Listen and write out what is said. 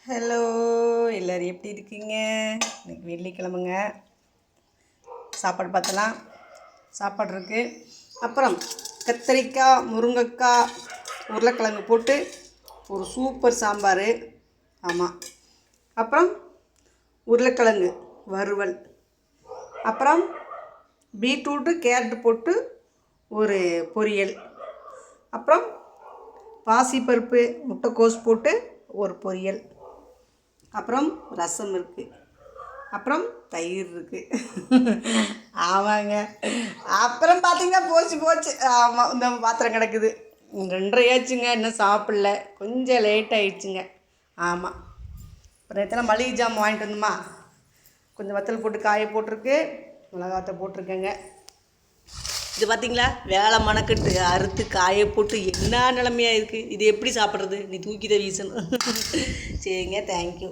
Hello, எல்லோரும் எப்படி இருக்கீங்க? இன்றைக்கி வெள்ளிக்கிழமைங்க. சாப்பாடு பார்த்தலாம். சாப்பாடு இருக்குது. அப்புறம் கத்திரிக்காய், முருங்கைக்காய், உருளைக்கிழங்கு போட்டு ஒரு சூப்பர் சாம்பார். ஆமாம். அப்புறம் உருளைக்கிழங்கு வறுவல். அப்புறம் பீட்ரூட்டு கேரட்டு போட்டு ஒரு பொரியல். அப்புறம் பாசிப்பருப்பு முட்டைக்கோஸ் போட்டு ஒரு பொரியல். அப்புறம் ரசம் இருக்குது. அப்புறம் தயிர் இருக்குது. ஆமாங்க. அப்புறம் பார்த்திங்கன்னா போச்சு. ஆமாம், இந்த பாத்திரம் கிடக்குது. 2:30 ஆச்சுங்க, இன்னும் சாப்பிடல. கொஞ்சம் லேட் ஆயிடுச்சுங்க. ஆமாம். அப்புறம் எத்தனை மளிகை ஜாமான் வாங்கிட்டு வந்தோமா, கொஞ்சம் வத்தல் போட்டு காய போட்டிருக்கு, மிளகாத்தை போட்டிருக்கேங்க. இது பார்த்திங்களா, வேலை மணக்கட்டு அறுத்து காய போட்டு என்ன நிலமையாக இருக்குது. இது எப்படி சாப்பிட்றது? நீ தூக்கி தான் வீசணும். சரிங்க, தேங்க்யூ.